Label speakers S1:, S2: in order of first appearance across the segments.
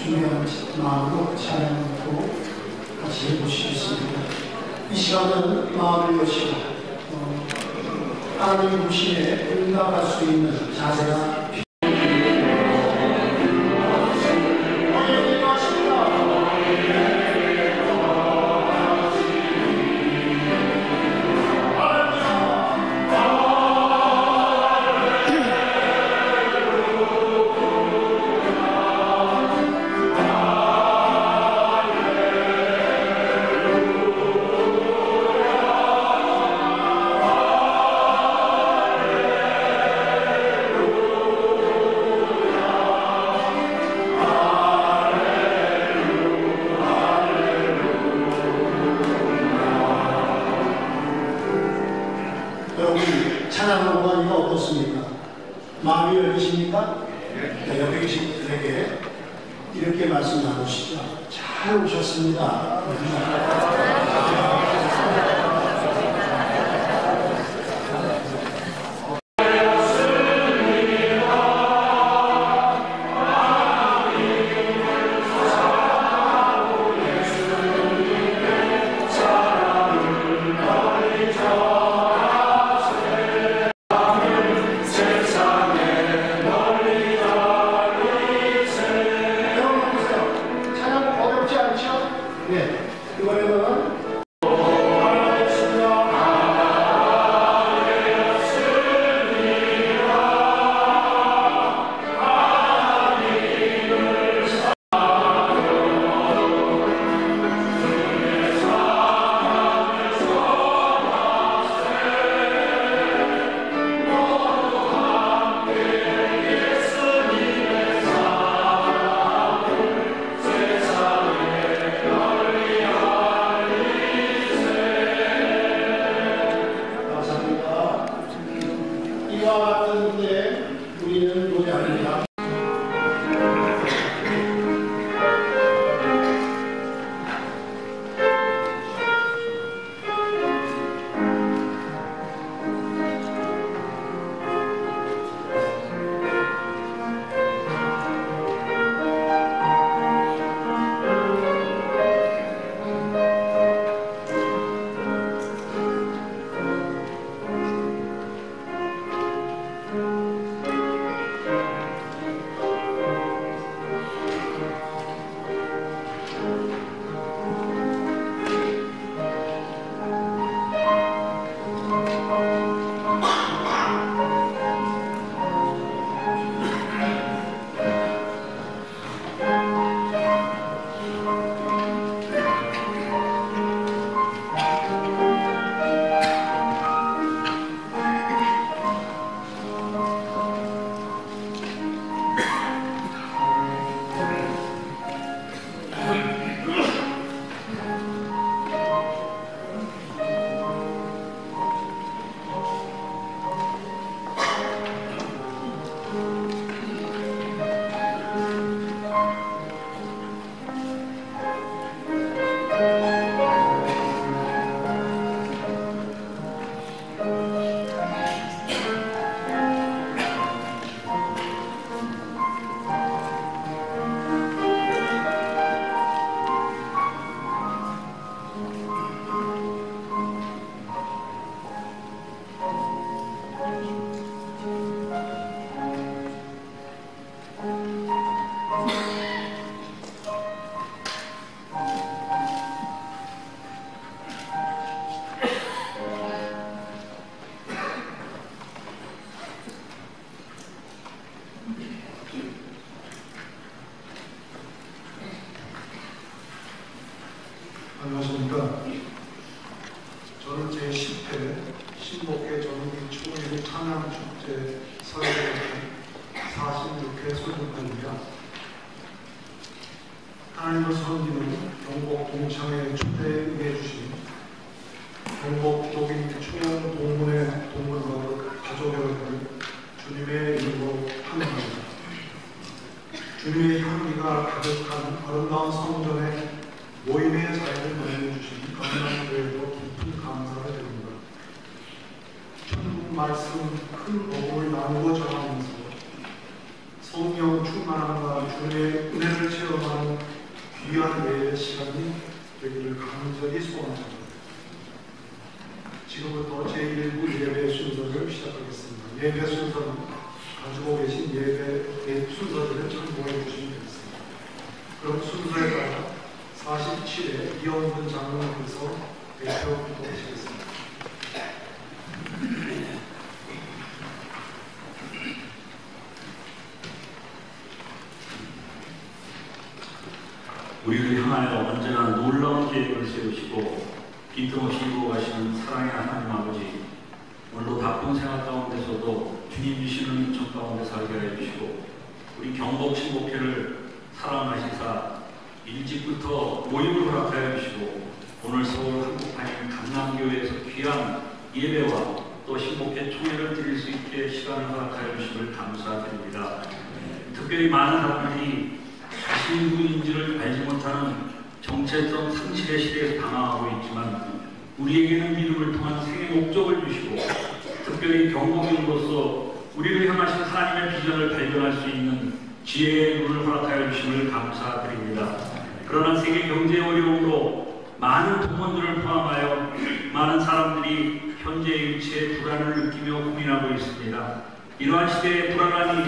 S1: 중요한 마음으로 찬양하고 같이 해보시겠습니다. 이 시간은 마음을 여시고 하나님 부심에 응답할 수 있는 자세가 찬양하고 하니까 어떻습니까? 마음이 열리십니까? 네, 여기 계신 분들에게 이렇게 말씀 나누시죠. 잘 오셨습니다.
S2: 안녕하십니까. 저는 제10회 신복회 전국인 초일의 찬양축제 설교회 46회 설교입니다. 하나님을 섬기는 경복 동창회 초대에 응해주신 경복 독인 총동문회 동문과 가족 여러분 주님의 이름으로 환영합니다. 주님의 향기가 가득한 아름다운 성전에 모임의 자리를 마련해주신 감남교회로 깊은 감사를 드립니다. 천국 말씀 큰 복음을 나누고 전하면서 성령 충만함과 주님의 은혜를 체험하는 귀한 예배 시간이 되기를 간절히 소원합니다. 지금부터 제1부 예배 순서를 시작하겠습니다. 예배 순서는 가지고 계신 예배 순서들을 참고해 주시면 되겠습니다. 그럼 순서에 따라 47회 이영근 장로님께서 대표 기도하시겠습니다.
S3: 우리를 향하여 언제나 놀라운 계획을 세우시고 빈틈없이 이루어가시는 사랑의 하나님 아버지, 오늘도 바쁜 생활 가운데서도 주님 주시는 인천 가운데 살게 해주시고 우리 경복 신복회를 사랑하시사 일찍부터 모임을 허락하여 주시고 오늘 서울 한국판인 강남교회에서 귀한 예배와 또 신복회 총회를 드릴 수 있게 시간을 허락하여 주심을 감사드립니다. 특별히 많은 사람들이 자신이 누구인지를 알지 못하는 정체성 상실의 시대에서 당황하고 있지만 우리에게는 믿음을 통한 생의 목적을 주시고 특별히 경복인으로서 우리를 향하신 하나님의 비전을 발견할 수 있는 지혜의 눈을 허락하여 주심을 감사드립니다. 그러나 세계 경제의 어려움으로 많은 동문들을 포함하여 많은 사람들이 현재의 일치에 불안을 느끼며 고민하고 있습니다. 이러한 시대에 불안함이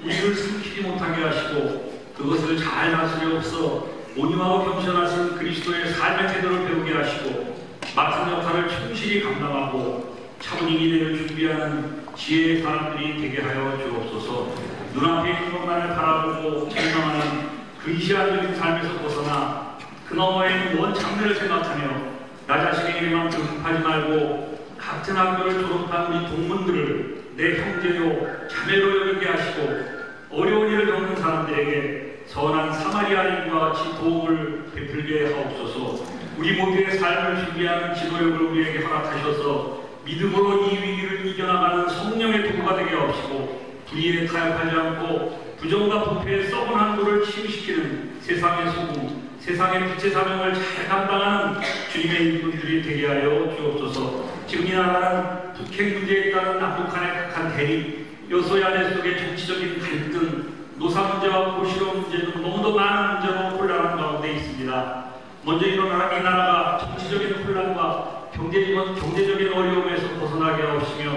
S3: 우리를 삼키지 못하게 하시고 그것을 잘 다스려서 온유하고 겸손하신 그리스도의 삶의 태도를 배우게 하시고 맡은 역할을 충실히 감당하고 차분히 미래를 준비하는 지혜의 사람들이 되게 하여 주옵소서. 눈앞에 있는 것만을 바라보고 절망하는 근시안적인 삶에서 벗어나 그 너머에 있는 먼 장래를 생각하며 나 자신에게만 급하지 말고 같은 학교를 졸업한 우리 동문들을 내 형제요 자매로 여기게 하시고 어려운 일을 겪는 사람들에게 선한 사마리아인과 같이 도움을 베풀게 하옵소서. 우리 모두의 삶을 준비하는 지도력을 우리에게 허락하셔서 믿음으로 이 위기를 이겨나가는 성령의 도구가 되게 하옵시고 불의에 타협하지 않고 부정과 부패의 썩은 한도를 치유시키는 세상의 소금, 세상의 빛의 사명을 잘 감당하는 주님의 일꾼들이 되게 하여 주옵소서. 지금 이 나라는 북핵 문제에 따른 남북한의 각한 대립, 여소야대 속의 정치적인 갈등, 노사 문제와 고시로 문제 등 너무도 많은 문제로 혼란한 가운데 있습니다. 먼저 이 나라가 정치적인 혼란과 경제적인 어려움에서 벗어나게 하시며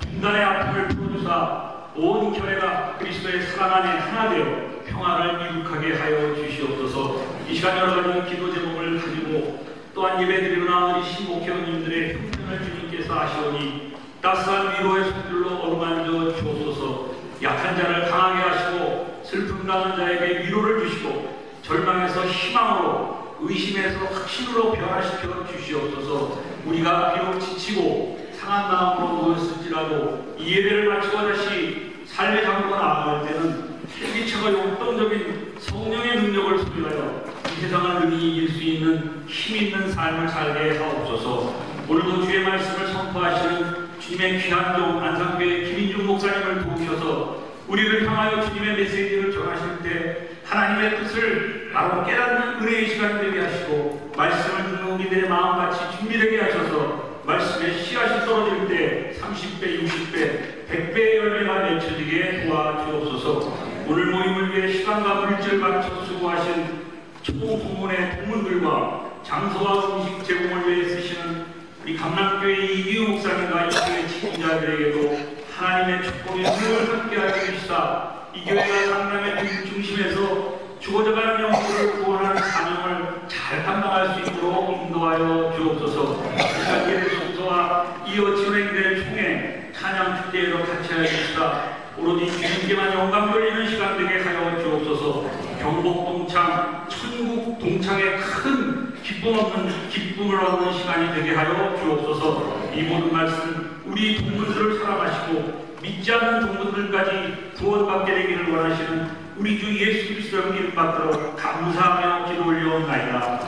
S3: 분단의 아픔을 풀어주사 온 교회가 그리스도의 사랑 안에 하나 되어 평화를 이룩하게 하여 주시옵소서. 이 시간 여러 가지 기도 제목을 가지고 또한 예배드리러 나온 우리 신복회원님들의 형편을 주님께서 아시오니 따스한 위로의 손길로 어루만져 주옵소서. 약한 자를 강하게 하시고 슬픔 당한 자에게 위로를 주시고 절망에서 희망으로 의심에서 확신으로 변화시켜 주시옵소서. 우리가 비록 지치고 상한 마음으로 누웠을지라도 이 예배를 마치고 다시 삶의 장으로 나아갈 때는 활기차고 역동적인 성령의 능력을 소유하여 이 세상을 능히 이길 수 있는 힘있는 삶을 살게 하옵소서. 오늘도 주의 말씀을 선포하시는 주님의 귀한 종 안상교회 김인중 목사님을 도우셔서 우리를 향하여 주님의 메시지를 전하실 때 하나님의 뜻을 바로 깨닫는 은혜의 시간 되게 하시고 말씀을 듣는 우리들의 마음같이 준비되게 하셔서 말씀의 씨앗이 떨어질 때 30배, 60배, 100배의 열매가 맺혀지게 도와주옵소서. 오늘 모임을 위해 시간과 물질을 바쳐 수고하신 총동문의 동문들과 장소와 음식 제공을 위해 쓰시는 우리 강남교회 이기우 목사님과 이 교회 책임자들에게도 하나님의 축복이 늘 함께하여 주시사 이 교회가 강남의 중심에서 죽어져가는 영혼을 구원하는 사명을 잘 감당할 수 있도록 인도하여 주옵소서. 시간계의 순서와 이어 진행될 총회 찬양 축제에도 같이 하여 주시사 오로지 주님께만 영광 돌리는 시간 되게 하여 주옵소서. 경복 동창, 천국 동창의 큰 기쁨을 얻는 시간이 되게 하여 주옵소서. 이 모든 말씀 우리 동문들을 사랑하시고 믿지 않는 동문들까지 구원받게 되기를 원하시는 우리 주 예수 그리스도의 이름 받들어 감사하며 기도 올려옵나이다.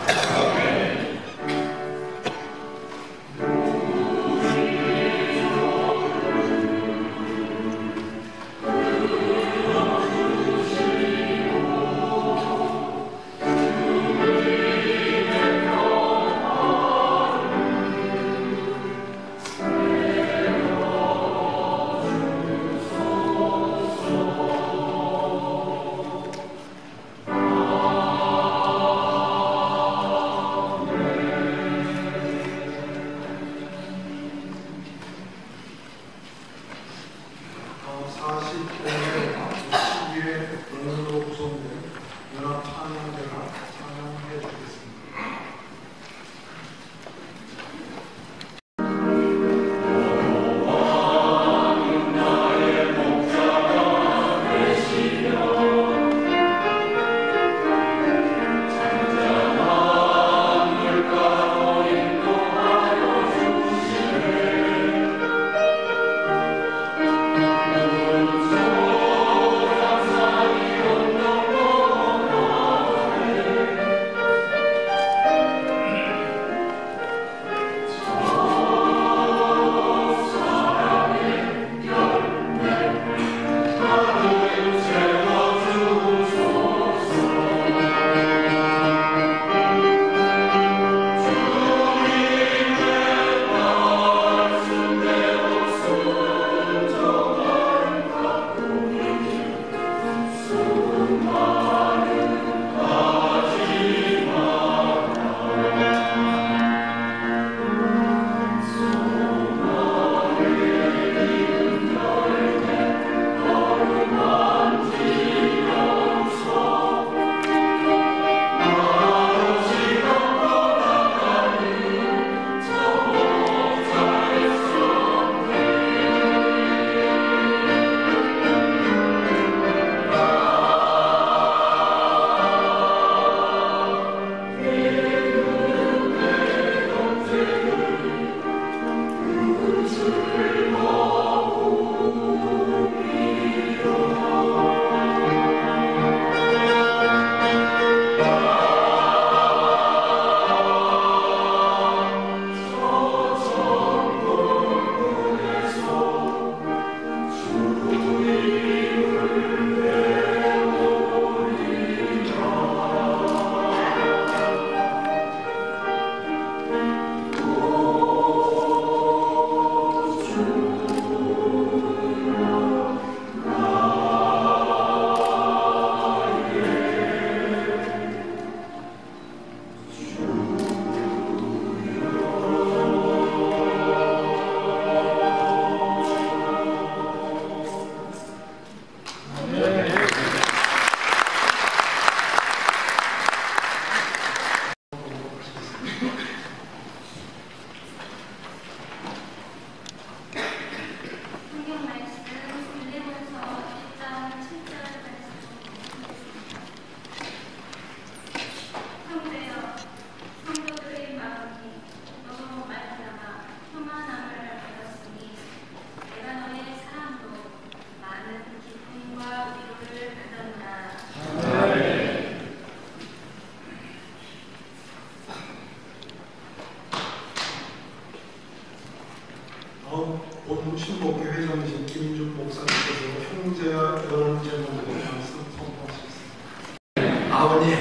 S4: 아버님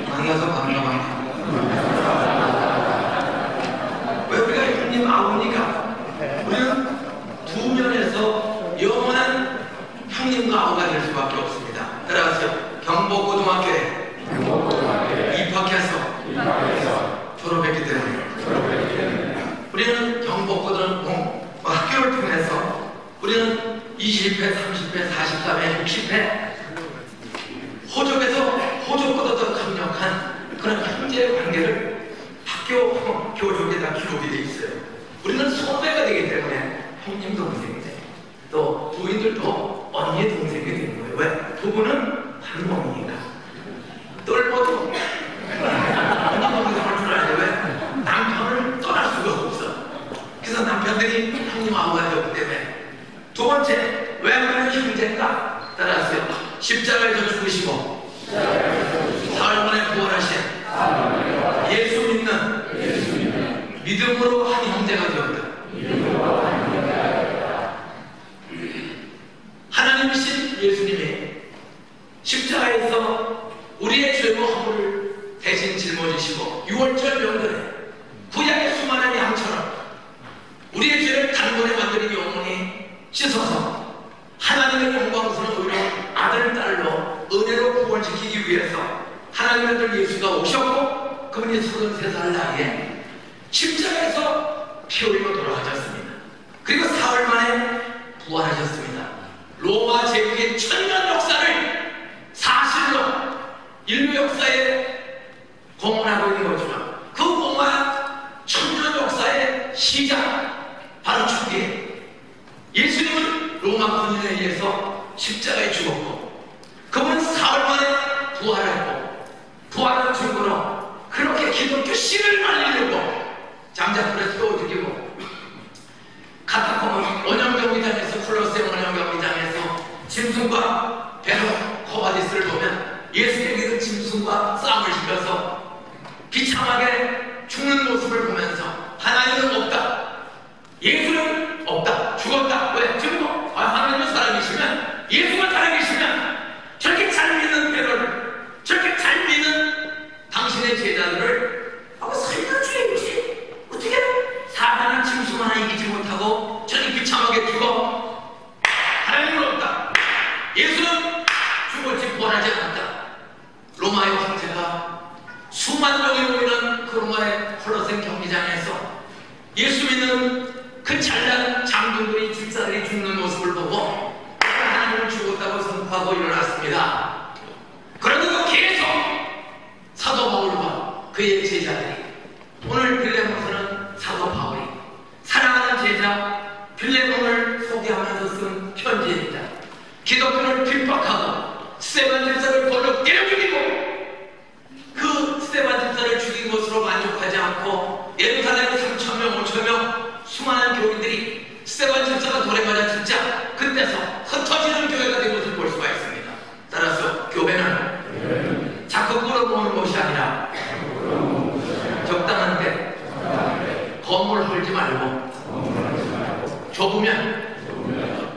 S4: 만나서 반갑습니다. 왜 우리가 형님 아버니까 우리는 두 면에서 영원한 형님과 아버가 될 수밖에 없습니다. 따라서 경복고등학교에 입학해서 졸업했기 때문에 우리는 경복고등 학교를 통해서 우리는 20회, 30회, 40회, 60회 호족에서 호족보다 더 강력한 그런 형제 관계를 학교 교족에 다 기록이 되어 있어요. 우리는 선배가 되기 때문에 형님 동생이 돼. 또 부인들도 언니 동생이 되는 거예요. 왜? 부부는 한 몸이니까. 똘보도 언니 동생을 줄 알아야 돼. 왜? 남편을 떠날 수가 없어. 그래서 남편들이 형님 아우가 되었기 때문에. 두 번째, 왜 우리는 형제인가? 따라하세요. 십자가에서 죽으시고 사흘 만에 부활하신 예수 믿는 믿음으로 한 형제가 되었다. 하나님이신 예수님이 십자가에서 우리의 죄와 허물을 대신 짊어지시고 6월절 명절에 구약의 수많은 양처럼 우리의 죄를 단번에 만드는 영혼이 씻어서 하나님의 영광스러운 의로운 아들, 딸로 은혜로 구원시키기 위해서 하나님의 아들 예수가 오셨고 그분이 33살 나이에 십자가에서 피 흘리고 돌아가셨습니다. 그리고 사흘 만에 부활하셨습니다. 로마 제국의 천년 역사를 사실로 인류 역사에 공헌하고 있는 거지만 그 공헌 천년 역사의 시작 바로 초기에 예수님은 로마 군인에 의해서 십자가에 죽었고 그분은 사흘 만에 부활했고 부활한 증거로 그렇게 기독교 씨를 날리려고 장자풀에 또 죽이고 카타콤은 원형경기장에서 콜로세움 원형경기장에서 짐승과 베로 코바디스를 보면 예수님이 그 짐승과 싸움을 시켜서 비참하게 죽는 모습을 보면서 하나님은 없다, 예수는 없다, 죽었다. 왜? 지금도 하나님은 살아계시면, 예수가 살아계시면 저렇게 잘 믿는 베로를, 저렇게 잘 믿는 당신의 제자들을 살려줘야지. 어떻게 사단은 짐승 하나 이기지 못하고 저렇게 비참하게 죽어? 하나님은 없다, 예수는 죽었지 부활하지 않았다. 로마의 황제가 수만 명이 모이는 그 로마의 콜로세움 경기장에서 예수 믿는 그 잘난 장군들이 집사들이 죽는 모습을 보고 하나님을 죽었다고 선포하고 일어났습니다. 그런데도 계속 사도 바울과 그의 제자들이, 오늘 빌레몬서는 사도 바울이 사랑하는 제자 빌레몬을 소개하면서 쓴 편지입니다. 기독교를 핍박하고 스데반 집사를 돌로 때려 죽이고 그 스데반 집사를 죽인 것으로 만족하지 않고 예루살렘 3,000명, 5,000명 수많은 교인들이 스데반 집사가 돌에 맞아 진짜 그때서 흩어지는 교회가 된 것을 볼 수가 있습니다. 따라서 교회는 자꾸 끌어모으는 것이 아니라 적당한 때 건물 헐지 말고 좁으면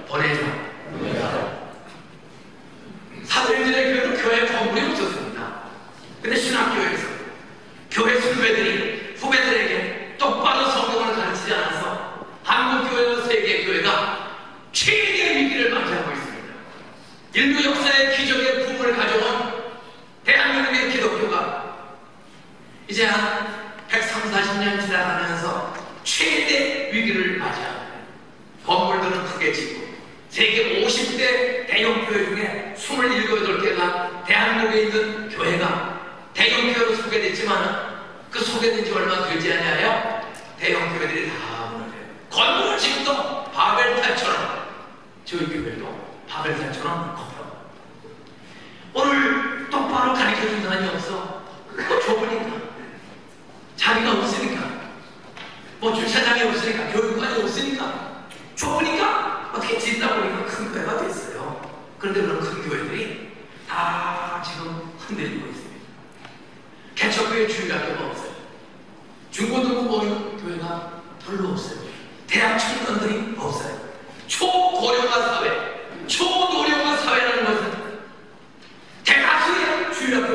S4: 보내자. 사도행전의 교회는 교회 건물이 없었습니다. 근데 신학교에서 교회 선배들이 후배들에게 똑바로 성경을 가르치지 않아서 한국교회와 세계교회가 최대의 위기를 맞이하고 있습니다. 인류 역사의 기적의 붐을 가져온 대한민국의 기독교가 이제 한 130, 40년 지나가면서 최대 위기를 맞이합니다. 건물들은 크게 짓고 세계 50대 대형 교회 중에 27, 8개가 대한민국에 있는 교회가 대형 교회로 소개됐지만 그 소개된 지 얼마 되지 않아요? 대형 교회들이 다 무너져요. 건물은 지금도 바벨탑처럼, 저희 교회도 바벨탑처럼 커요. 오늘 똑바로 가르쳐준 사람이 없어. 또 좁으니까, 자리가 없으니까, 뭐 주차장이 없으니까, 교육관이 없으니까, 좁으니까 어떻게 짓다 보니까 큰 교회가 됐어요. 그런데 그런 큰 교회들이 다 지금 흔들리고 있습니다. 개척교회 주일학교가 없어요. 중고등부 모이는 교회가 별로 없어요. 대학 청년들이 없어요. 초고령화 사회, 초노령화 사회라는 것은 대다수의 주일학교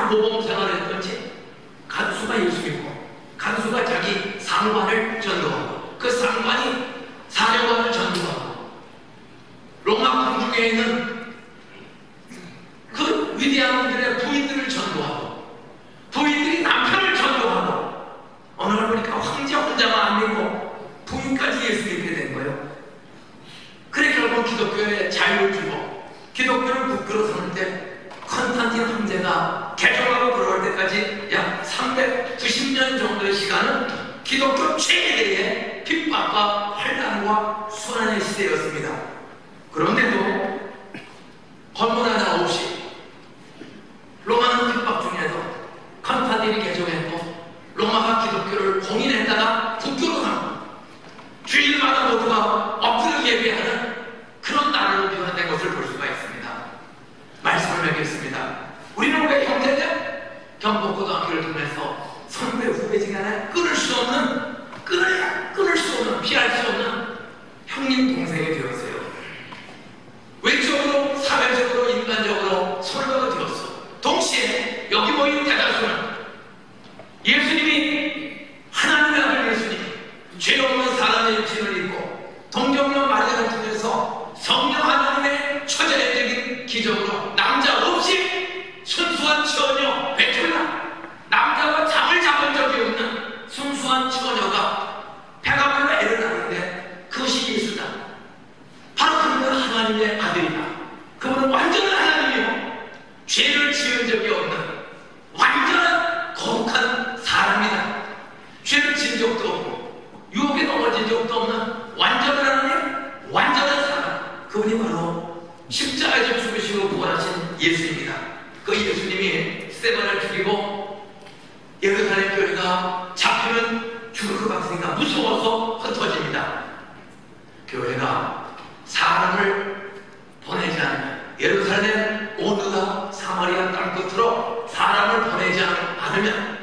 S4: 모범 생활했던지 간수가 예수 믿고 간수가 자기 상관을 전도하고 그 상관이 사령관을 전도하고 로마 궁중에 있는 그 위대한 분들의 부인들을 전도하고 부인들이 남편을 전도하고 어느 날 보니까 황제 혼자만 안 믿고 부인까지 예수 믿게 된 거예요. 그래 결국 기독교에 자유를 주고 기독교를 붙들어 서는 때 컨스탄틴 황제가 개종하고 돌아올 때까지 약 390년 정도의 시간은 기독교 최대의 핍박과 환난과 수난의 시대였습니다. 그런데도 헌문 하나 없이 로마는 핍박 중에도 컨스탄틴이 개종했고 로마가 기독교를 공인했다가 붙들어 가고 주일마다 모두가 엎드려 예배하는 그런 나라로 변화된 것을 볼 수가 있습니다. 말씀을 맺겠습니다. 우리는 왜 형제냐? 경복고등학교를 통해서 선배 후배지간에 끊을 수 없는 피할 수 없는 형님 동생이 되었어요. 외적으로 사회적으로 인간적으로 서로가 되었어. 동시에 여기 모인 대다수는 예수님이 하나님의 아들 예수님 죄 없는 사람의 육신을 입고 동정녀 마리아를 통해서 성령 하나님의 초자연적인 기적으로 남자 없이 순수한 처녀 베툴라 남자가 잠을 잡은 적이 없는 순수한 처녀가 배가 불러 애를 낳는데 그것이 예수다. 바로 그분은 하나님의 아들이다. 그분은 완전한 하나님이고 죄를 지은 적이 없는 완전한 거룩한 사람이다. 죄를 지은 적도 없고 유혹에 넘어진 적도 없는 완전한 하나님, 완전한 사람. 그분이 바로 십자가에서 죽으시고 부활하신 예수입니다. 그 예수님이 스데반을 죽이고 예루살렘 교회가 잡히면 죽을 것 같으니까 무서워서 흩어집니다. 교회가 사람을 보내지 않으면 예루살렘 온 유다 사마리아 땅끝으로 사람을 보내지 않으면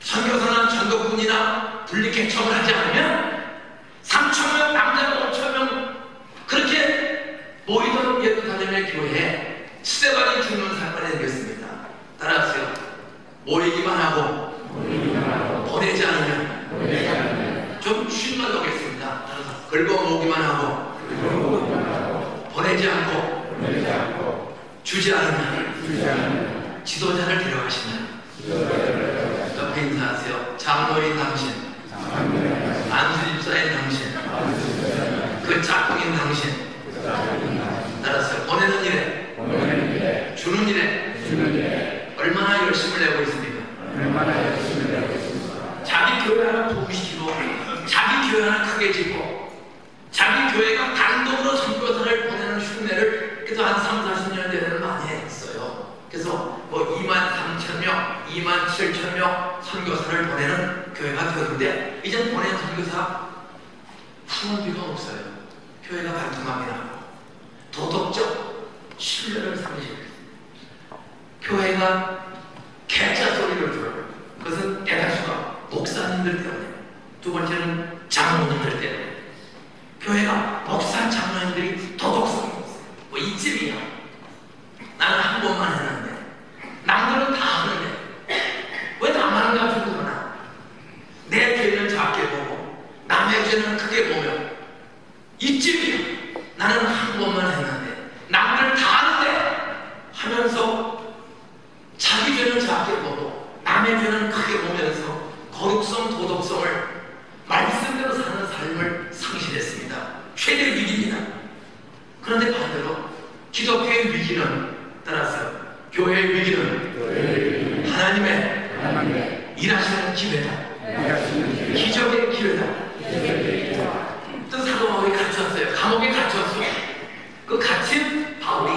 S4: 선교사나 전도꾼이나 분리개척을 하지 않으면 3,000명 남자가 5,000명 그렇게 모이던 예루살렘의 교회에 스데반이 죽는 사건이 생겼습니다. 따라하세요. 모이기만 하고 보내지 않으면 좀 쉬운 말로 하겠습니다. 긁어모으기만 하고 보내지 않고 주지 않으면 지도자를 데려가신다. 옆에 인사하세요. 장로인 당신, 안수집사인 당신, 그 짝꿍인 당신. 따라서 보내는 일에 주는 일에 얼마나 열심을 내고 있습니까? 자기 교회 하나 부시키고 자기 교회 하나 크게 짓고 자기 교회가 단독으로 선교사를 보내는 흉내를 그래도 한 30-40년 전에는 많이 했어요. 그래서 뭐 23,000명, 27,000명 선교사를 보내는 교회가 되었는데 이제 보내는 선교사 후원비가 없어요. 교회가 반토막이 나고 도덕적 신뢰를 상실해요. 교회가 개짜 소리를 들어요. 그것은 대다수가 목사님들 때문에, 두 번째는 장로님들 때문에. 교회가 목사 장로님들이 도덕성이 없어요. 뭐 이쯤이야. 나는 한 번만 했는데 남들은 다 하는데 왜 나만 가지고 그러나? 내 죄는 작게 보고 남의 죄는 크게 보며 이쯤이야. 나는 한 번만 했는데 남들 다 하는데 하면서 자기 죄는 작게 보고 남의 죄는 크게 보면서 거룩성, 도덕성을 말씀대로 사는 삶을 상실했습니다. 최대 위기입니다. 그런데 반대로 기독교의 위기는 따라서 교회의 위기는 하나님의 일하시는 기회다. 기적의 기회다. 또 사도 바울이 갇혔어요. 감옥에 갇혔어. 그 갇힌 바울이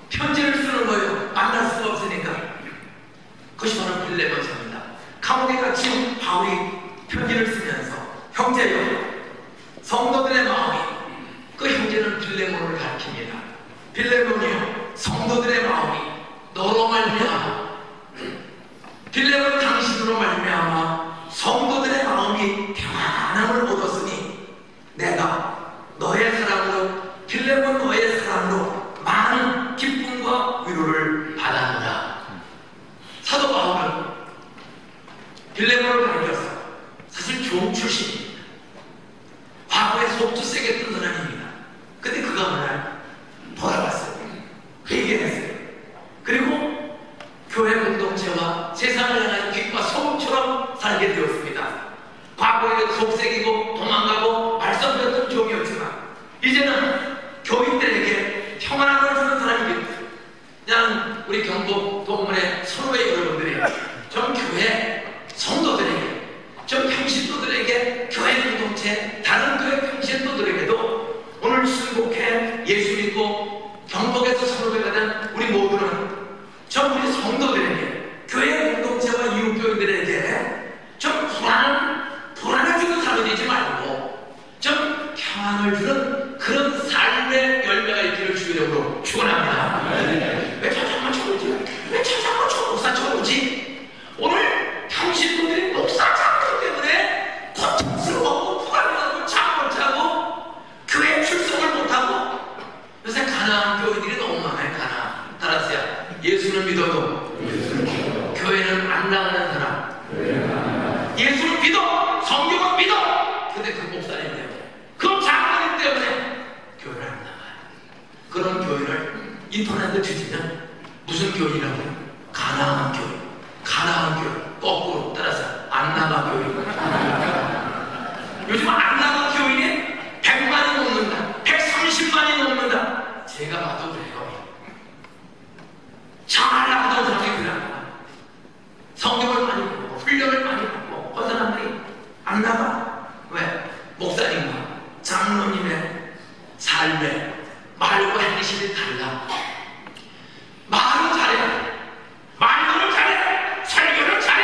S4: 편지를 쓰는 거예요. 만날 수가 없으니까. 그것이 바로 빌레몬서입니다. 감옥에 갇힌 바울이 편지를 쓰면서 형제여, 성도들의 마음이, 그 형제는 빌레몬을 가리킵니다. 빌레몬이요, 성도들의 마음이 너로 말미암아, 빌레몬 당신으로 말미암아 성도들의 마음이 평안함을 얻었으니 내가 너의 사랑으로, 빌레몬 너의 사랑으로 많은 기쁨과 위로를 받았노라. 교회는 안 나가는 사람. 예수를 믿어, 성경을 믿어. 근데 그 목사님 때문에, 그 장로님 때문에 교회를 안 나가요. 그런 교회를 인터넷에 뒤지면 무슨 교회라고요? 가나안 교회. 가나안 교회. 거꾸로 따라서 안 나가 교회. 요즘 안 나가 교인이 100만이 넘는다. 130만이 넘는다. 제가 봐도 그래요. 잘 나가던 사람이 그래요. 성경을 많이 보고 훈련을 많이 받고 어떤 사람들이 안 나가. 왜? 목사님과 장로님의 삶의 말과 행실이 달라. 말은 잘해, 말도 잘해, 설교를 잘해,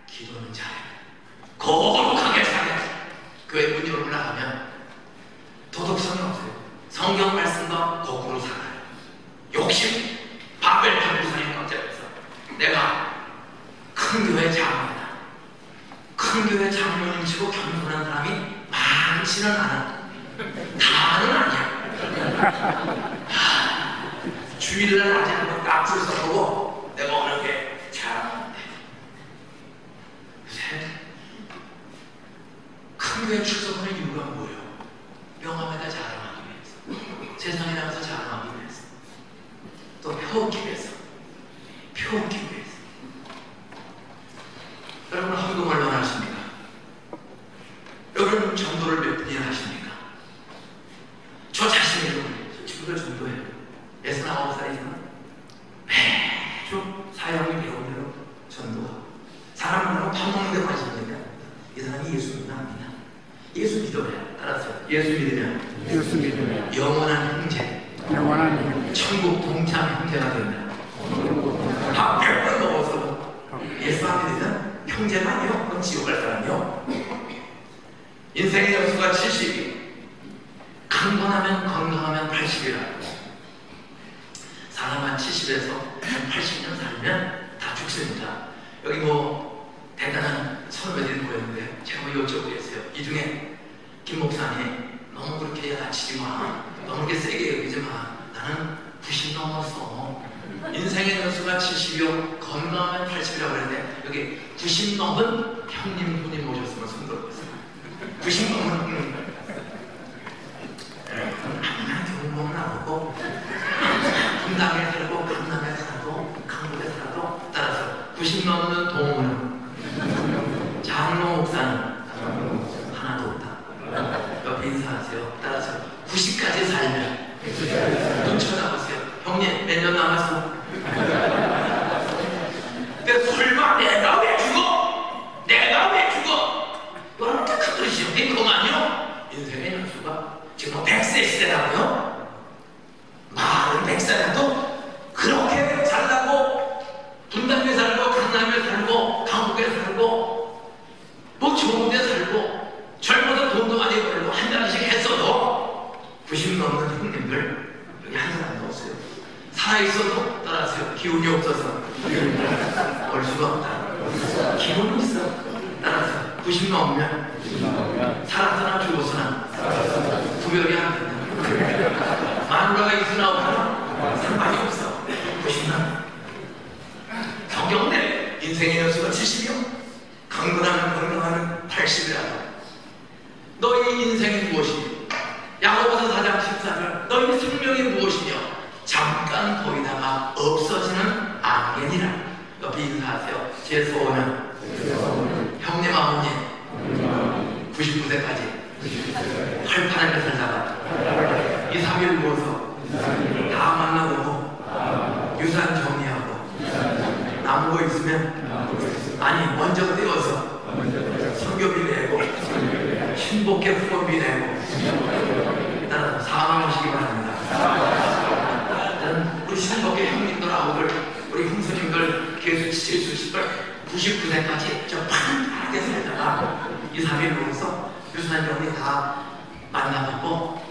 S4: 기도는 잘해, 거룩하게 잘해. 교회 문 열고 나가면 도덕성이 없어요. 성경 말씀과 거꾸로 살아요. 욕심, 바벨 타부상에 깜짝해서 내가 큰 교회 장로다, 큰 교회 장로님 치고 겸손한 사람이 많지는 않아. 다는 아니야. 주일날 낮에 한번 딱 줄 서보고 내가 어느 게 잘하는데, 요새 큰 교회 출석하는 이유가 뭐예요? 명함에다 자랑하기 위해서, 세상에 나가서 자랑하기 위해서, 또 펴기 위해서, 펴기 위해서. 여러분 헌금을 원하십니까? 여러분 전도를 몇 분이나 하십니까? 저 자신이 지금 전도해요. 69살이지만 매주 사역을 배운 대로 전도하고, 사람 만나고 밥 먹는 대로 하시니까 이 사람이 예수 믿나 안 믿나? 예수 믿어야. 따라서 예수 믿으면 영원한 형제, 천국 동참 형제가 된다. 밥 100번 먹어서 예수 안 믿으면 형제만요? 그럼 지옥 갈 사람이요. 인생의 연수가 70이, 강건하면 건강하면 80이라. 사람 한 70에서 한 80년 살면 다 죽습니다. 여기 뭐 대단한 선배들이 모였는데 제가 뭐 여쭤보겠어요. 이 중에 김 목사님 너무 그렇게 다치지 마, 너무 그렇게 세게 여기지 마, 나는 90 넘었어. 인생의 연수가 70이요 건강하면 80이라고 그랬는데 여기 90 넘은 형님 누님 모셨으면 손 들어보세요. 90 넘은 경험은 나오고 분당에 살고 강남에 살고 강북에 살고, 따라서 90 넘는 동물은 장로 목사는 하나도 없다. 옆에 인사하세요. 따라서 90까지 살면 눈 쳐다보세요. 형님 몇 년 남았어? 근데 설마 내가 왜 죽어? 내가 왜 죽어? 여러분 큰 소리시죠? 그만요. 인생의 연수가 지금 100세 시대라고요? 말은 100살도 그렇게 살라고 분당에 살고 강남에 살고 강북에 살고 뭐 좋은 데 살고 젊어서 돈도 많이 벌고 한 잔씩 했어도 90 넘는 형님들 여기 한 사람도 없어요. 살아있어도 따라서요. 기운이 없어서 벌 수가 없다. 기운은 있어. 따라서 90 넘으면 살았으나 죽었으나 구별이 안 된다. 마누라가 있으나 없으나 상관이 없어. 90 넘. 성경대 인생의 연수가 70이요 강건하면 건강하면 80이라고. 너희 인생이 무엇이니? 야고보서 4장 14절 너희 생명이 무엇이며 잠깐 보이다가 없어지는 안개니라. 옆에 인사하세요. 제 소원은 형님 아버님 99세까지 활판하게 살다가 2, 3일 누워서 다 만나보고 유산 정리하고 남은 거 있으면 아니 먼저 떼어서 선교비 내고 신복회 후원비 내고 일단 사망하시기 바랍니다. 일단 우리 신복회 형님들하고들 우리 형수님들 계속 지켜주실 99세까지 저 판하게 살다가 2, 3일 누워서 유산 정리 다 만나봤고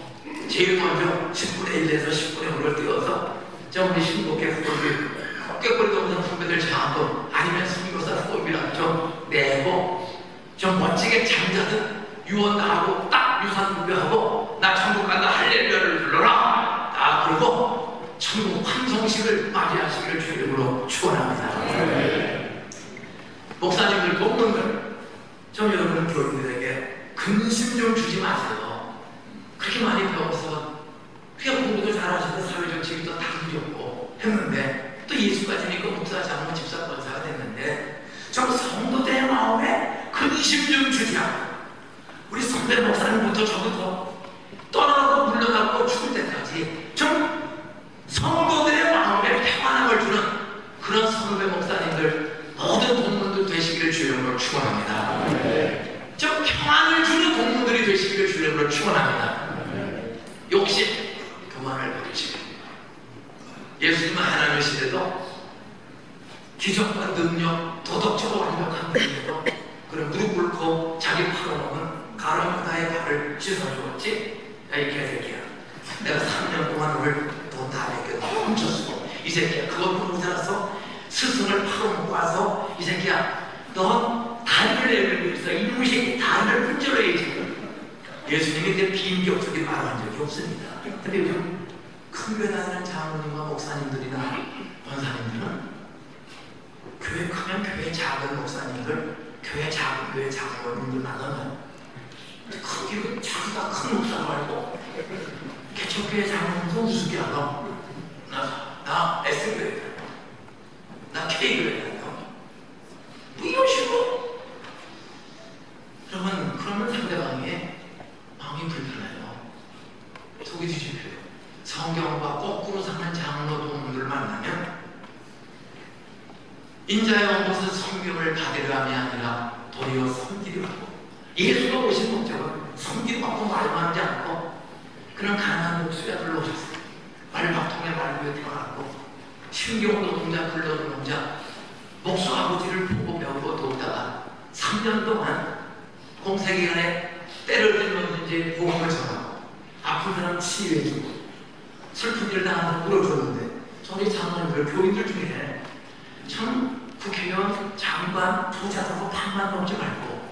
S4: 제일 먼저 10분의 1에서 10분의 5를 띄워서 저 우리 신복회 후원비 꾀꼬리도 없는 후배들 장학금 아니면 선교사 후원비라도 좀 내고 좀 멋지게 잠자든 유언 나하고 딱 유산 분배하고 나 천국 간다 할렐루야를 불러라. 아 그리고 천국 환성식을 맞이하시기를 주님으로 축원합니다. 주지 마세요. 그렇게 많이 배워서 그냥 공부도 잘하시고 사회적 지위도 다 누렸고 했는데 또 예수까지니까 목사, 장로, 집사, 권사가 됐는데 좀 성도들의 마음에 근심 좀 주자. 우리 선배 목사님부터 저부터 떠나고 물러나고 죽을 때까지 좀 성도들의 마음에 평안함을 주는 그런 선배 목사님들 모든 동문들 되시기를 주님으로 축원합니다. 좀 평안을 주는 동문들이 되시기를 주님으로 축원합니다. 욕심 그만을 버리시고 예수님은 하나님의 시대도 기적과 능력, 도덕적으로 완벽한 분이고 그런 무릎 꿇고 자기 팔아먹은 가라무다의 발을 씻어주었지. 야, 이 개새끼야, 내가 3년 동안 너를 돈 다 내게 훔쳤어. 이 새끼야, 그걸 모르고 살았어. 스승을 팔아먹고 와서 이 새끼야, 넌 다리를 내밀고 있어. 이놈의 새끼 다리를 분절해야지. 예수님이 그때 비인격적인 말을 한 적이 없습니다. 근데 요즘 큰 교회 다니는 장로님과 목사님들이나 권사님들은 교회 크면 교회 작은 목사님들, 교회 작은 교회 장로님들 만나면 크기로 자기가 큰 목사 말고 개척교회 장로님도 우습게 하나. 나 S교회 다녀. 나 K교회 다녀. 뭐 이런 식으로. 그러면 상대방이 마음이 불편해요. 속이 뒤집혀요. 성경과 거꾸로 사는 장로 동문들을 만나면 인자의 것은 성경을 받으려 함이 아니라 도리어 섬기려 하고, 예수가 오신 목적은 섬기고 하고 말만 하지 않고 그는 가난한 목수야들로 오셨어요. 말박통에 말구에 태어났고 신경도 동자 불러도 동자 목수 아버지를 보고 배우고 돕다가 3년 동안 공세기간에 때를 들면서 복음을 전하고 아픈 사람 치유해주고 슬픈 일 당하는 울어줬는데 저희 장로님들 교인들 중에 참 국회의원, 장관, 부자들하고 반만 넘지 말고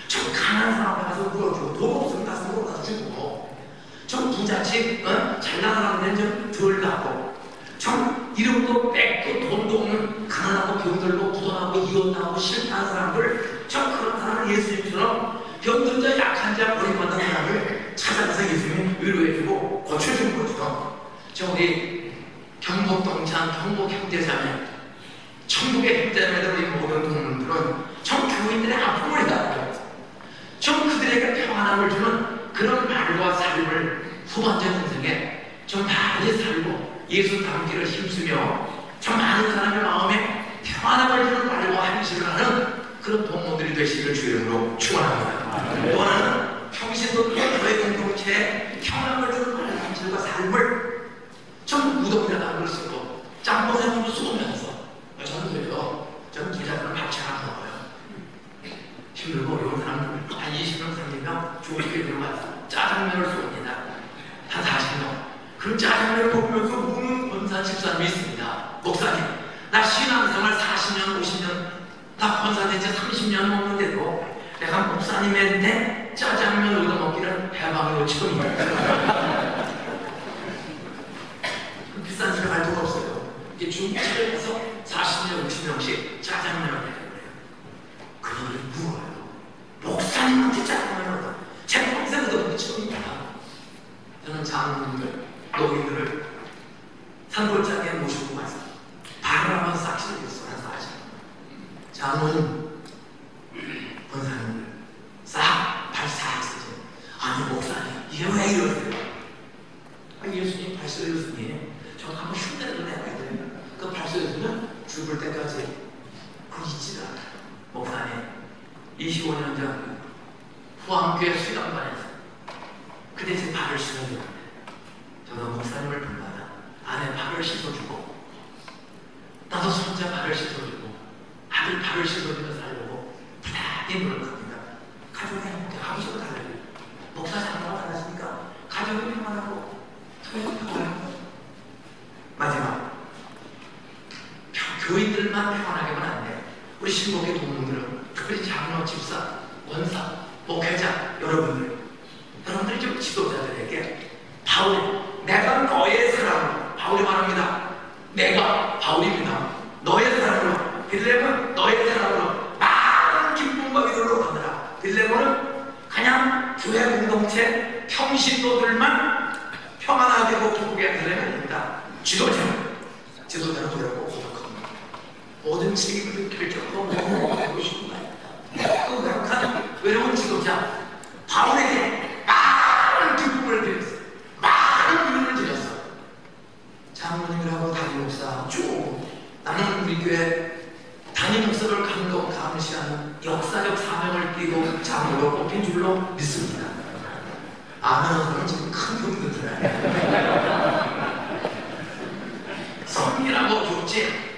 S4: 좀 가난한 사람 앞에 가서 울어주고 돈 없으면 가서 물어가서 주고 좀 부잣집 잘 나가는 데는 좀 덜 나고 좀 이름도 뺏고 돈도 없는 가난하고 병들고 부도나고 이혼나고 실패한 사람들 좀 그런 사람을 예수님처럼 병든 자 약한 자 버림받은 사람을 찾아가서 예수님이 위로해주고 고쳐주는 거죠. 저 우리 경복동창 경복형제자매 천국의 형제자매들 우리 모든 동문들은 좀 교인들의 아픔을 다루고 좀 그들에게 평안함을 주는 그런 말과 삶을 후반전 인생에 좀 많이 살고 예수 닮기를 힘쓰며 좀 많은 사람의 마음에 평안함을 주는 말과 행실을 하는 그런 동문들이 되시기를 주님으로 축원합니다. 또 하나는 평신도들과 교회 공동체에 평안함을 주는 말과 행실과 삶을 좀 무덤이라는 걸 쓰고 짬뽕에 쏘면서 저는 그래요. 저는 기자들은 밥잘 안 먹어요. 힘들고 어려운 사람들 한 20명, 30명 좋게 들어가서 짜장면을 쏩니다. 한 40명. 그 짜장면을 먹으면서 우는 권사 집사님이 있습니다. 목사님, 나 신앙생활 40년, 50년, 나 권사 된 지 30년 먹는데도 내가 목사님인데 짜장면 얻어먹기는 해방으로 처음이에요. 비싼 집에 갈 데가 없어요. 이게 중국집에 가서 40명, 60명씩 짜장면을 내는 거예요. 그거를 물어요. 목사님한테 짜장면을 얻어. 제 평생 얻어먹기 처음입니다. 저는 장로님들, 노인들을 산골짜기에 모시고 가서 발을 한번 싹 씻어줬어. 한 40년. 장로님, 권사님들 발 싹 쓰죠. 아니 목사님, 이게 왜 이러세요? 예수님 발 씻어줬으니 저 한번 흉내를 내야 돼. 그 발 씻어주면 죽을 때까지 그거 잊지 않아요. 목사님, 25년 전 후암교회 수양반에서 그때 제 발을 씻어줬는데 저도 목사님을 불러다 아내 발을 씻어주고 나도 손자 발을 씻어주고 아들 발을 씻어주며 살려고 부단히 노력합니다. 가족이 행복해 아버지도 달라요. 목사 장로가 달라지니까 가족이 평안하고 교회도 평안하고 마지막 교인들만 평안하게만 안 돼. 우리 신복의 동문들은 특별히 장로, 집사, 원사, 목회자 여러분들이 좀 지도자들에게 내가 너의 사랑으로 바울이 말합니다. 내가 바울입니다. 너의 사랑으로 빌레몬 너의 사랑으로 많은 기쁨과 위로를 받느라. 빌레몬은 그냥 교회 이곳에 평신도들만 평안하게 하고 기쁘게 하는 사람이 아닙니다. 지도자는 어렵고 고독합니다. 모든 책임을 결정하고 하고 싶은 겁니다. 그 외국한 외로운 지도자 바울에게 많은 기쁨을 드렸어요. 많은 위로를 드렸어요. 장로님이라고 담임 목사 쭉 나는 우리 교회 담임 목사를 감시하는 역사적 사명을 띠고 장로로 뽑힌 줄로 믿습니다. 아멘은 지금 큰 병이 들어요. 성민하고 좋지.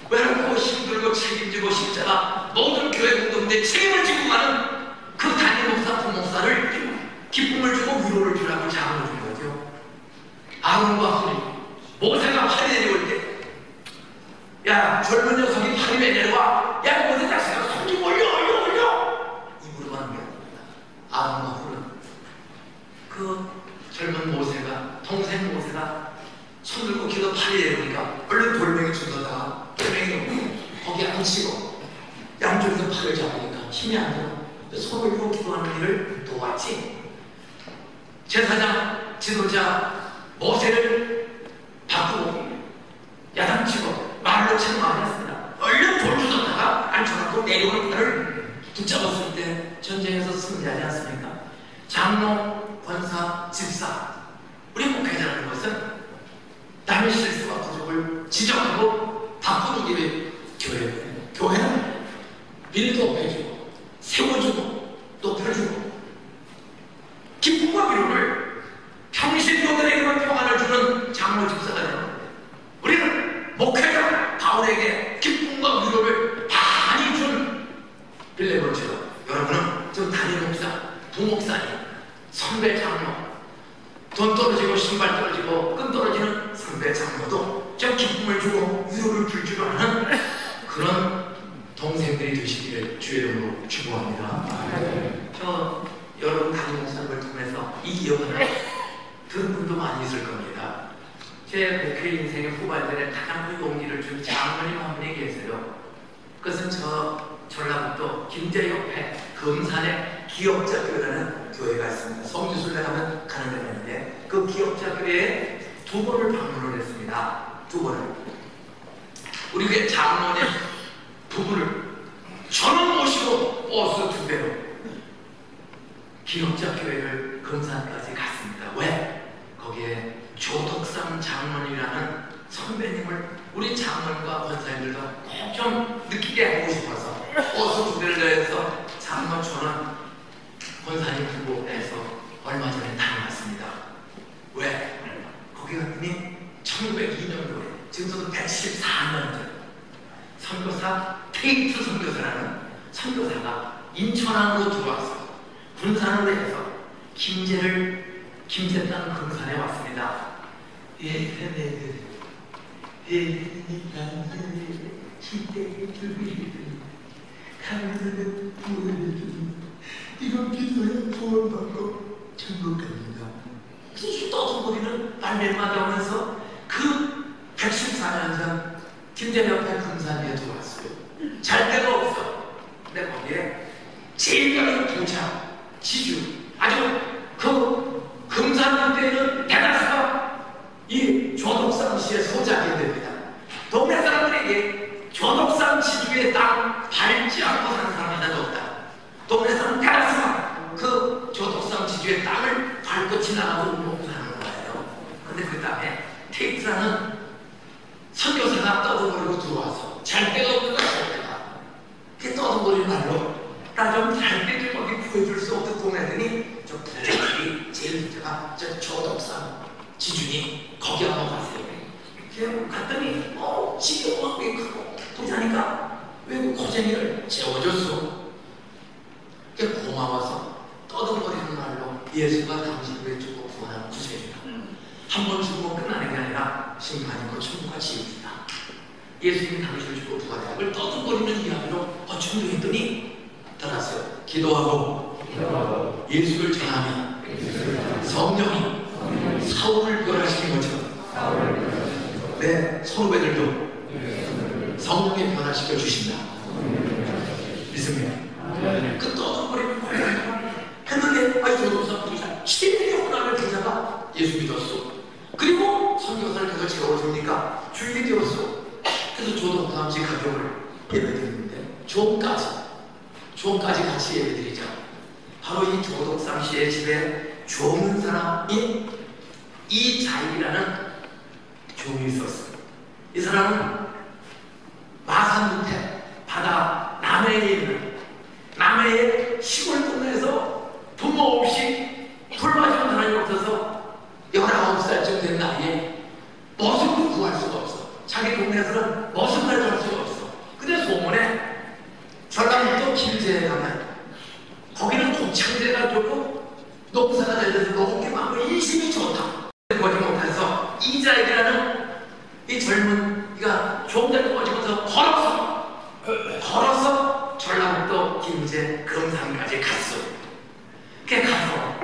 S4: 외롭고 힘들고 책임지고 십자가 모든 교회 공동체 책임을 지고 가는 그 담임 목사, 부목사를 기쁨을 주고 위로를 주라고 장을 준 거죠. 아론과 훌이 모세가 팔이 내려올 때 야 젊은 녀석이 팔이 왜 내려와? 야 모세 자식아 손 좀 올려 이 물어보는 게 아닙니다. 아론과 훌은 그 젊은 모세가 동생 모세가 손 들고 기도 팔이 내려오니까 얼른 돌멩이 주워다가 돌멩이 거기 앉히고 양쪽에서 팔을 잡으니까 힘이 안 들어. 손을 들고 기도하는 일을 도왔지. 제사장 지도자 모세를 바꾸고 야단치고 말로 참 많이 했습니다. 얼른 돌 주워다가 앉혀갖고 내려오는 팔을 붙잡았을 때 전쟁에서 승리하지 않습니까? 장로, 권사, 집사 우리 목회자라는 것은 남의 실수와 부족을 지적하고 바꾸는 게 교회는 빌드업해주고 세워주고 높여주고 기쁨과 위로를 평신도들에게만 평안을 주는 장로 집사가 되는 겁니다. 우리는 목회자 바울에게 기쁨과 위로를 많이 준 빌레몬처럼 여러분은 좀 담임 목사, 부목사님, 선배 장로 돈 떨어지고 신발 떨어지고 끈 떨어지는 선배 장로도 좀 기쁨을 주고 위로를 줄 줄 아는 그런 동생들이 되시기를 주의 이름으로 축복합니다. 저 여러분 담임 목사님을 통해서 이 기억을 들은 분도 많이 있을 겁니다. 제 목회 인생의 후반전에 가장 큰 용기를 준 장로님 한 분이 계세요. 그것은 저 전라북도 김제협회 금산에 기업자교회라는 교회가 있습니다. 성지순례 하면 가는 데가 있는데 그 기업자교회에 2번을 방문을 했습니다. 2번을. 우리 교회 장로님 부부를 전원 모시고 버스 2대로 기업자교회를 금산까지 갔습니다. 왜? 거기에 조덕상 장로님이라는 선배님을 우리 장로님과 권사님들도 꼭 좀 느끼게 하고 싶어서 버스 2대를 내서 장로 전원 권사님 부부에서 얼마 전에 다녀왔습니다. 왜? 거기 갔더니 1902년도에 지금부터 114년 전 선교사 테이트 선교사라는 선교사가 인천항으로 들어와서 군산으로 해서 김제 땅 금산에 왔습니다. 이런 기도에 구원받고 천국 갑니다. 그래서 떠들거리는 빨래마다 오면서 그 114년 전 김제협회 금산에 들어왔어요. 잘 데가 없어. 근데 거기에 제일 가는 도착, 지주 아주 그 금산 일대는 대다수가 이 조덕상 시의 소작이 됩니다. 동네 사람들에게 조덕상 지주의 땅 밟지 않고 사는 사람이 하나도 없다. 동네 사람 대다수가 그 조덕상 지주의 땅을 밟고 지나가고 먹고 사는 거예요. 근데 그 다음에 테이트라는 선교사가 떠들거리고 들어와서 잘 데가 없는 거야, 잘 데가. 그 떠들거리는 말로 나 좀 잘 데를 거기 구해줄 수 없는 동네더니 저 부자들이 제일 부자가 저 조덕상 지주니 거기 한번 가세요. 그래서 갔더니 집이 꽤 크고 부자니까 외국 고쟁이를 재워줬어. 그게 고마워서 떠들거리는 말로 예수가 당신을 주고 구원하는 구세주다. 한 번 주고 끝나는 게 아니라 심판이고 천국과 지옥이다. 예수님이 당신을 주고 부활하는 걸 떠들거리는 이야기로 충동했더니 따라서 기도하고 예수를 전하면 성령이 사울을 변화시킨 것처럼 내 선후배들도 성령에 변화시켜 주신다. 믿습니다. 그 떠들거리는 거예요. 했는데 조동상 부자 시대의 호남의 부자가 예수 믿었어. 그리고 선교사를 계속 채워주니까 주인이 되었어. 그래서 조동삼씨 가족을 예배드리는데 조까지 같이 예배드리죠. 바로 이 조덕삼 씨의 집에 좋은 사람이 이자익이라는 종이 있었어요. 이 사람은 마산 밑에 바다 남해에 있는 남해의 시골 동네에서 부모 없이 돌봐주는 사람이 없어서 19살쯤 된 나이에 머슴도 구할 수가 없어. 자기 동네에서는 머슴을 할 수가 없어. 근데 소문에 전라북도 길제에 가면 거기는 고창제가 좋고 농사가 잘 돼서 먹을 게 많고 인심이 좋다. 보지 못해서 이자익이라는 이 젊은 이가 종대를 꽂으면서 걸어서 전라북도 김제 금산까지 갔어. 그게 가서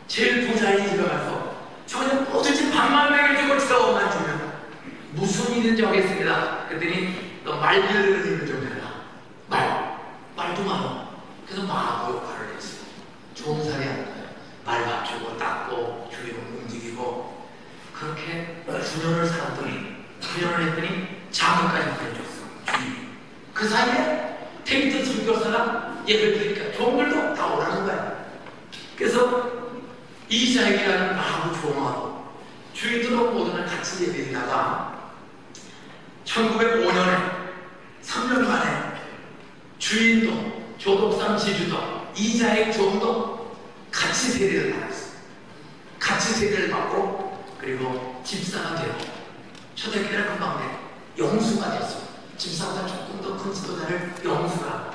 S4: 제일 부자인 집에 가서 저는 뭐든지 밥만 먹여주고 저것만 주면 무슨 일인지 하겠습니다. 그랬더니 너 말 기르는 일을 좀 해라. 말도 많아. 그래서 말하고 역할을 했어. 좋은 살이 안 나요. 말 맞추고 닦고 주인을 움직이고 그렇게 9년을 살았더니 9년을 했더니 장가까지 보내줬어. 주인. 그 사이에 데이트 선교사가 예를 드리니까 종들도 다 오라는 거야. 그래서 이자익이라는 마하고 종하고 주인들하고 모두를 같이 예배드리다가 1905년에 3년 만에 주인도 조덕삼 지주도 이자익 종도 같이 세례를 받았어. 같이 세례를 받고 그리고 집사가 되고 초대교회를 금방 돼 영수가 됐어. 집사보다 조금 더 큰 지도자를 영수가.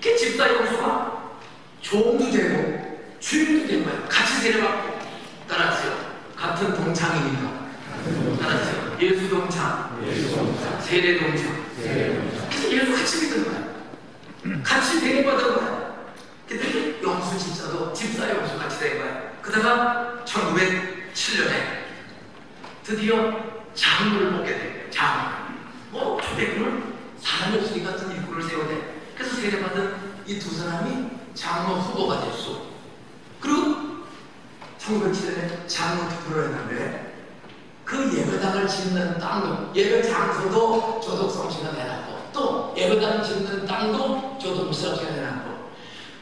S4: 그 집사 영수가 종도 되고 주인도 된 거예요. 같이 세례받고. 따라하세요. 같은 동창이니까. 따라하세요. 예수 동창. 세례 동창. 그래서 예수 같이 믿은 거야. 같이 세례받은 거야. 그때 영수 집사도 집사 영수 같이 된 거야. 그러다가 1907년에 드디어 장로를 뽑게 돼. 초대교를 사람이 없으니까 같은 일꾼을 세워대. 그래서 세례받은 이 두 사람이 장로 후보가 됐어. 그리고 1907년에 장로 투표를 했는데 그 예배당을 짓는 땅도 예배 장소도 조덕삼 씨가 내놨고 또 예배당 짓는 땅도 조덕삼 씨가 내놨고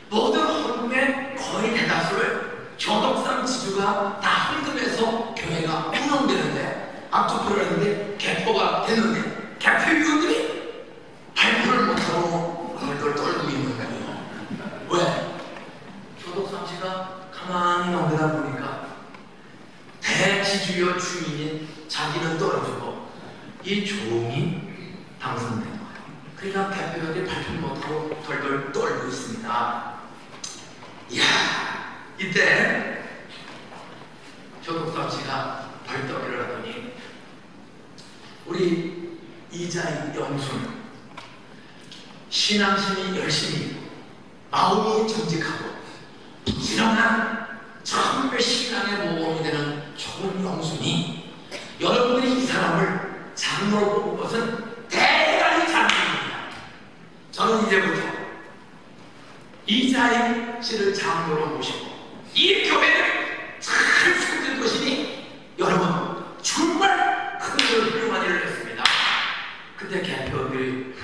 S4: 모든 헌금의 거의 대다수를 조덕삼 지주가 다 헌금해서 교회가 운영되는데 앞투표를 했는데 개표가 됐는데 개표위원들이 발표를 못하고 얼굴 떨고 있는 거예요. 왜? 조덕삼 씨가 가만히 넘기다 보니까 대지주여 주인인 자기는 떨어지고 이 종이 당선된 거예요. 그러니까 개표위원들이 발표를 못하고 덜덜 떨고 있습니다. 이야, 이때 조덕삼 씨가 벌떡 일어나더니 우리 이자익 영수는 신앙심이 열심히 마음이 정직하고 진정한 정말 신앙의 모범이 되는 좋은 영수니 여러분들이 이 사람을 장로로 뽑은 것은 대단히 장로입니다. 저는 이제부터 이자익 씨를 장로로 모시고 이 교회를 잘 섬길 것이니 여러분 정말 큰 훌륭한 일을 했습니다. 그때 개표들이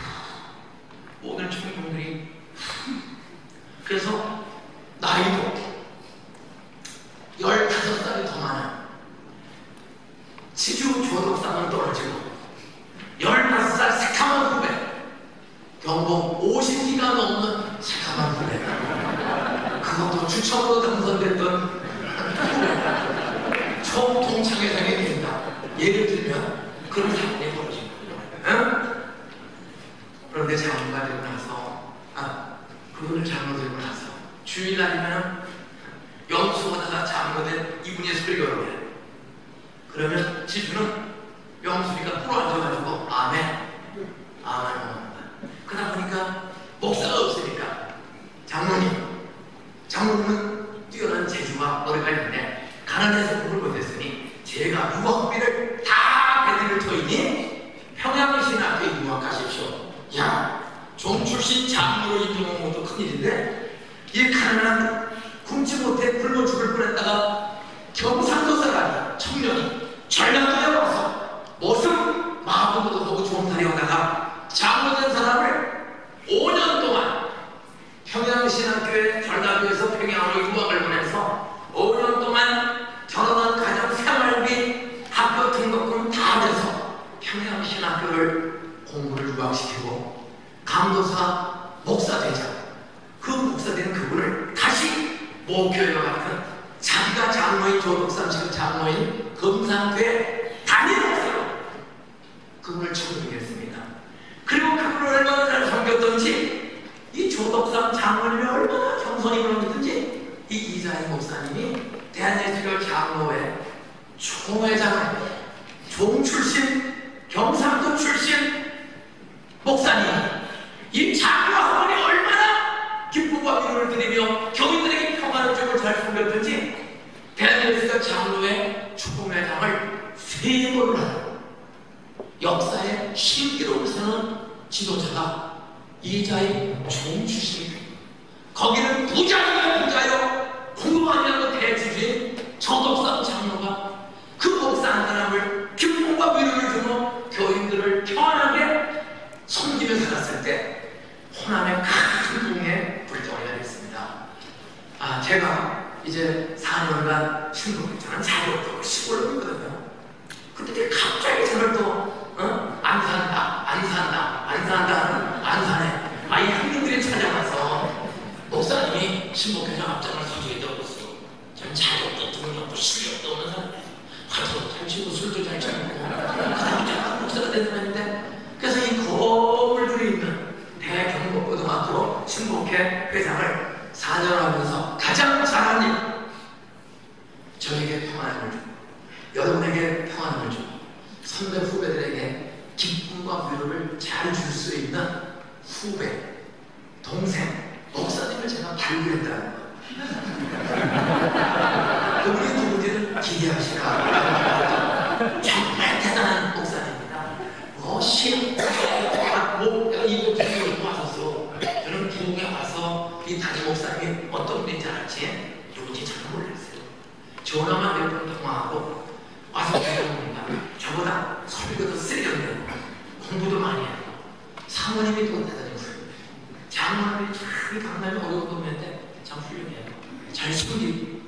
S4: 모든 총동들이 그래서 나이도 15살이 더 많아. 지주 조덕삼은 떨어지고 15살 새카만 후배 경복 50기가 넘는 새카만 후배 그것도 추첨으로 당선됐던 후배 총동창회장이 된다. 예를 들면 그런 사건이 벌어진 거예요. 그런데 장로가 되고 나서 그분을 장로 되고 나서 주일날이면 영수보다가 장로된 이분의 설교를 해. 그러면 지주는 영수니까 꿇어 앉아가지고 아멘 먹는다. 그러다 보니까 목사가 없으니까 장로님은 뛰어난 재주와 머리가 있는데 가난해서 공부를 못했으니 제가 유학비를 다 배드릴 터이니 평양신학교에 유학하십시오. 야, 종 출신 장로로 임명한 것도 큰일인데 이 가난한 굶지 못해 굶어 죽을 뻔했던 했다가 경상도 사람이 청년이 전라도에 와서 무슨 마음도 하고 종살이 하다가 장로된 사람을 5년 동안 평양신학교에 전라도에서 평양으로 유학을 보내서 5년 동안 결혼한 가정 생활비 학교 등록금 다 내서 평양신학교를 공부를 유학시키고 강도사 목사 되자 그 목사된 그분을 다시 목교회와 같은 자기가 장로인 조덕삼 지금 장로인 금상교회 담임 목사로 그분을 청빙했습니다. 그리고 그분을 얼마나 잘 섬겼던지 이 조덕삼 장로님이 얼마나 정성이 그러든지 이 이자희 목사님이 대한예수교 장로회 총회장을 종 출신 경상도 출신 목사님 이 장로 학원이 얼마나 기쁨과 위로를 드리며 교인들에게 평안을 주고 잘 섬겼든지 대한예수교 장로회 축복회장을 3번을 하고 역사에 신기록을 세우는 지도자가 이자희 종 출신입니다. 거기는 부자여 공부하냐고 대주주인 조덕삼 장로가 그 목사 한 사람을 기쁨과 위로를 주며 교인들을 평안하게 섬기며 살았을 때 호남의 큰 동에 불덩이가 됐습니다. 제가 이제 4년간 신부 저는 자유롭고 시골로 있거든요. 근데 갑자기 저를 또 안 산다 안 사네. 이 형님들이 찾아와서 목사님이 신복회장 앞장을 서주겠다고 했어. 저는 자격도 등록도 실력도 없는 사람이에요. 화도 잘 치고 술도 잘 치고 그다음에 목사가 된 사람인데 그래서 이 거울들이 있는 대경복고등학교 신복회 회장을 4년 하면서 가장 잘한 일 저에게 평안을 주고 여러분에게 평안을 주고 선배 후배들에게 기쁨과 위로를 잘 줄 수 있는 후배, 동생, 목사님을 제가 발굴했다는 거. 그분이 누군지는 기대하시라. 정말 대단한 목사님입니다. 이곳 중에 와서 저는 기독에 와서 이 담임 목사님이 어떤 분인지 알았지 누군지 잘 몰랐어요. 전화만 몇 번 통화하고 와서 기도합니다. 저보다 설교도 세련되고 공부도 많이 해요. 사모님이 또 대단히 훌륭해요. 장모님이 참 강남이 어려운 동네인데 참 훌륭해요. 잘 숨기고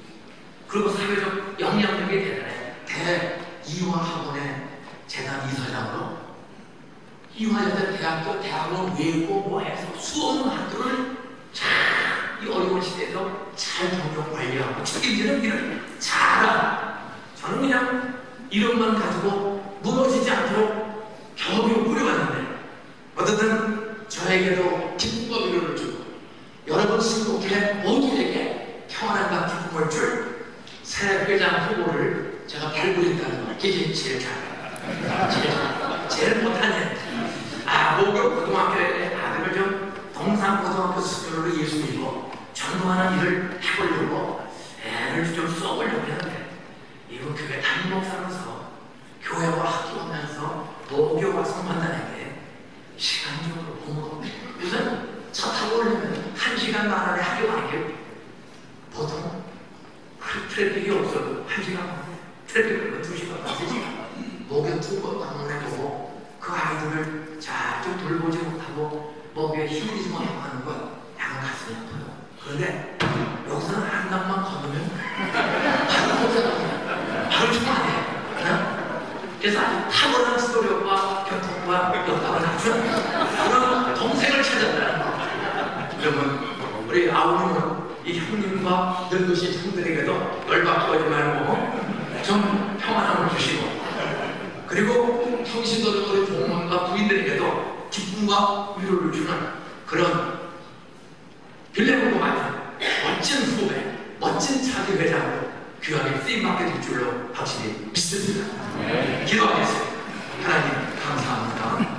S4: 그리고 사회적 영향력이 대단해. 대이화학원의 재단 이사장으로 이화여대 대학원 외고 뭐 해서 수없는 학교를 이 어려운 시대에서 잘 경영 관리하고 책임지는 일을 잘하고 저는 그냥 이름만 가지고 무너지지 않도록 겨우겨우 꾸려왔는데 어쨌든 저에게도 기쁨과 위로를 주고 여러분 신복회 모두에게 평안함과 기쁨을 줄 새 회장 후보를 제가 발굴했다는 걸 이게 제일 잘해요. 제일 못하네. 목욕 고등학교에 아들을 좀 동산고등학교 수준으로 예수 믿고 전도하는 일을 해보려고 애를 좀 써보려고 했는데 이거 교회 담임 목사로서 교회와 학교하면서 목욕과 성만단에게 시간적으로 공부 우선 차 타고 오려면 1시간 반 안에 학교 가는 게 보통 트래픽이 없어도 1시간 반에 트래픽을 2시간 반 3시간 목욕 2번 방문해보고 그 아이들을 잘 좀 돌보지 못하고 목욕에 힘들지 못하고 하는 건 약간 가슴이 아파요. 그런데 여기서는 한 단만 건너면 바로 목사가 바로 충만해요. 그래서 아주 탁월한 지도력과 교통과 역량을 갖춘 그런 동생을 찾았다는 거. 그러면 우리 아우님은 이 형님과 늙으신 형들에게도 열받게 하지 말고 좀 평안함을 주시고 그리고 형신도는 우리 부모님과 부인들에게도 기쁨과 위로를 주는 그런 빌레보고 같은 멋진 후배, 멋진 차기 회장으로 귀하게 쓰임받게 될 줄로 확실히 믿습니다. 기도하겠습니다. 하나님 감사합니다.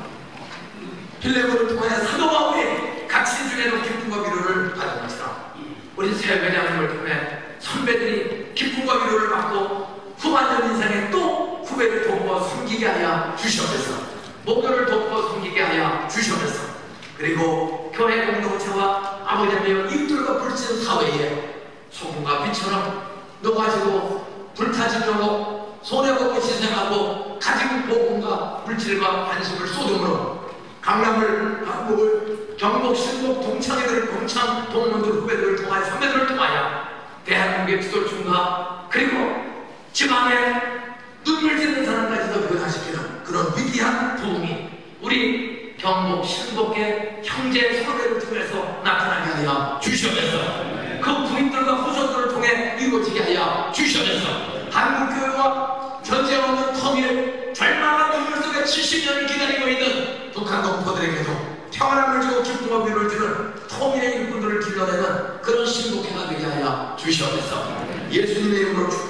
S4: 빌레보를 통해 사도 바울이 각신 중에도 기쁨과 위로를 받은 것처럼 우리 새 회장님을 통해 선배들이 기쁨과 위로를 받고 후반전 인생에 또 후배를 돕고 섬기게 하여 주시옵소서. 목표를 돕고 섬기게 하여 주시옵소서. 그리고 교회 공동체와 아버지의 입들과 불신 사회에 소금과 빛처럼 넣어가지고 불타지도록 손해보고 희생하고 가진 복음과 물질과 관심을 쏟음으로 강남을, 한국을, 경북, 신북, 동창회들, 동창, 동문들, 후배들을 통하여 선배들을 통하여 대한민국의 지도층과 그리고 지방에 눈물 짓는 사람까지도 변화시키는 그런 위대한 부흥이 우리 경북, 신북의 형제 선배를 통해서 나타나게 하여 주시옵소서. 그 부인들과 후손들을 통해 이루어지게 하여 주시옵소서. 한국교회와 전쟁 없는 통일, 절망한 눈물 속에 70년을 기다리고 있는 북한 동포들에게도 평안함을 주고 기쁨과 위로를 주는 통일의 일꾼들을 길러내는 그런 신복회가 되게 하여 주시옵소서. 예수님의 이름으로 축복합니다.